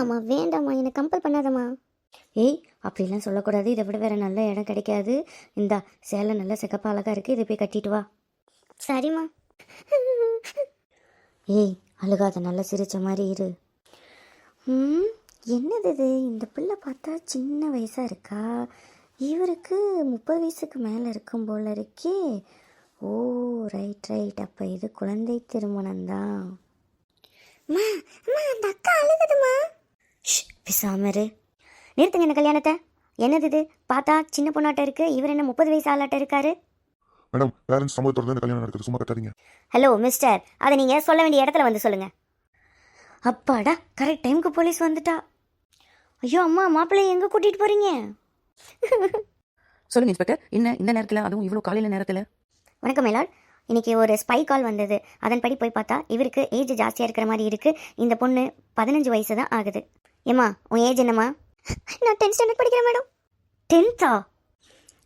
அம்மா வேண்டாம்மா, என்னை கம்பல் பண்ணாதம்மா. ஏய், அப்படிலாம் சொல்லக்கூடாது. இதை விட வேற நல்ல இடம் கிடைக்காது. இந்தா சேலை நல்ல சிகப்பு அழகா இருக்குது, இதை போய் கட்டிட்டு வா. சரிம்மா. ஏய், அழுகாத, நல்லா சிரிச்ச மாதிரி இரு. என்னது இது? இந்த பிள்ளை பார்த்தா சின்ன வயசாக இருக்கா. இவருக்கு 30 வயசுக்கு மேலே இருக்கும் போல இருக்கே. ஓ, ரைட் ரைட், அப்போ இது குழந்தை திருமணம்தான். அந்த அக்கா அழுகுதுமா. பிசாமரு, நிறுத்துங்க இந்த கல்யாணத்தை. என்னது இது? பார்த்தா சின்ன பொண்ணாட்ட இருக்கு, இவர் என்ன 30 வயசு ஆளாட்ட இருக்காரு. மேடம், பேரண்ட்ஸ் சம்மதத்தோட இந்த கல்யாணம் நடக்குது, சும்மா கட்டாதீங்க. ஹலோ மிஸ்டர், அதை நீங்கள் சொல்ல வேண்டிய இடத்துல வந்து சொல்லுங்க. அப்பாடா, கரெக்ட் டைமுக்கு போலீஸ் வந்துட்டா. ஐயோ அம்மா, மாப்பிள்ளைய எங்கே கூட்டிகிட்டு போகிறீங்க? சொல்லுங்க இன்ஸ்பெக்டர், என்ன இந்த நேரத்தில், அதுவும் இவ்வளோ காலையில் நேரத்தில்? வணக்கம் மேலாட். இன்னைக்கு ஒரு ஸ்பை கால் வந்தது. அதன்படி போய் பார்த்தா இவருக்கு ஏஜ் ஜாஸ்தியாக இருக்கிற மாதிரி இருக்குது. இந்த பொண்ணு 15 வயசு தான் ஆகுது. ஏம்மா, உன் ஏஜ் என்னம்மா? நான் 10th ஸ்டாண்டர்ட் படிக்கிறேன் மேடம். 10th?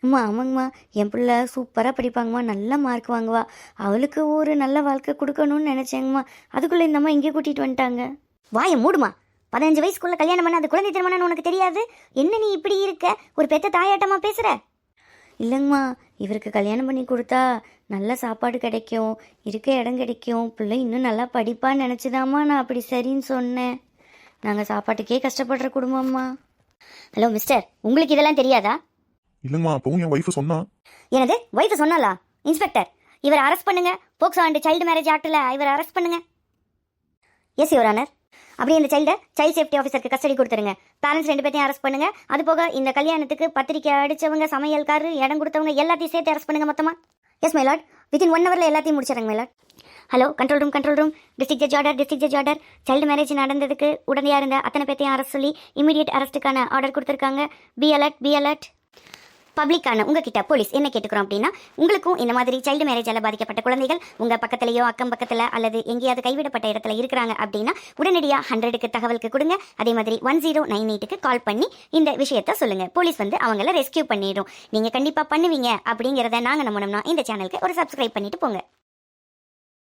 அம்மா ஆமாங்கம்மா, என் பிள்ளை சூப்பராக படிப்பாங்கம்மா, நல்ல மார்க் வாங்குவா. அவளுக்கு ஒரு நல்ல வாழ்க்கை கொடுக்கணும்னு நினச்சேங்கம்மா. அதுக்குள்ளே இந்த அம்மா இங்கே கூட்டிகிட்டு வந்துட்டாங்க. வாயை மூடுமா. 15 வயசுக்குள்ளே கல்யாணம் பண்ண அது குழந்தை திருமணம்னு உனக்கு தெரியாது? என்ன நீ இப்படி இருக்க? ஒரு பெத்த தாயாட்டமாக பேசுகிற? இல்லைங்கம்மா, இவருக்கு கல்யாணம் பண்ணி கொடுத்தா நல்ல சாப்பாடு கிடைக்கும், இருக்க இடம் கிடைக்கும், பிள்ளை இன்னும் நல்லா படிப்பான்னு நினச்சிதாம்மா நான் அப்படி சரின்னு சொன்னேன். நாங்கள் சாப்பாட்டுக்கே கஷ்டப்படுற குடும்பம்மா. ஹலோ மிஸ்டர், உங்களுக்கு இதெல்லாம் தெரியாதா? இல்லைங்கம்மா, அப்பவும் என் ஒய்ஃபு சொன்னா. எனது ஒய்ஃபு சொன்னாலா? இன்ஸ்பெக்டர், இவரை அரெஸ்ட் பண்ணுங்க. போக்சோ அண்ட் சைல்டு மேரேஜ் ஆக்டில் இவரை அரெஸ்ட் பண்ணுங்க. Yes your honour. அப்படியே இந்த சைல்டு சேஃப்டி ஆஃபீஸருக்கு கஸ்டடி கொடுத்துருங்க. பேரண்ட்ஸ் 2 பேர்த்தையும் அரெஸ்ட் பண்ணுங்க. அது போக இந்த கல்யாணத்துக்கு பத்திரிக்கை அடித்தவங்க, சமையல்காரு, இடம் கொடுத்தவங்க எல்லாத்தையும் சேர்த்து அரெஸ்ட் பண்ணுங்க மொத்தமாக. எஸ் மைலாட், வித்தின் 1 ஹவரில் எல்லாத்தையும் முடிச்சிடுங்க my lord. Hello control room. District judge order. Child marriage நடந்ததுக்கு உடனடியாக இருந்த அத்தனை பேர்த்தையும் அரெஸ்ட் சொல்லி இமீடியட் அரெஸ்ட்டுக்கான ஆர்டர் கொடுத்துருக்காங்க. Be alert. பப்ளிக்கான உங்ககிட்ட போலீஸ் என்ன கேட்டுக்கிறோம் அப்படின்னா, உங்களுக்கும் இந்த மாதிரி சைல்டு மேரேஜால் பாதிக்கப்பட்ட குழந்தைகள் உங்கள் பக்கத்துலையோ அக்கம் பக்கத்தில் அல்லது எங்கேயாவது கைவிடப்பட்ட இடத்துல இருக்கிறாங்க அப்படின்னா உடனடியாக 100க்கு தகவலுக்கு கொடுங்க. அதே மாதிரி 1098க்கு கால் பண்ணி இந்த விஷயத்த சொல்லுங்கள். போலீஸ் வந்து அவங்கள ரெஸ்கியூ பண்ணிடும். நீங்கள் கண்டிப்பாக பண்ணுவீங்க அப்படிங்கிறத நாங்கள் நம்பணும்னா இந்த சேனலுக்கு ஒரு சப்ஸ்கிரைப் பண்ணிட்டு போங்க.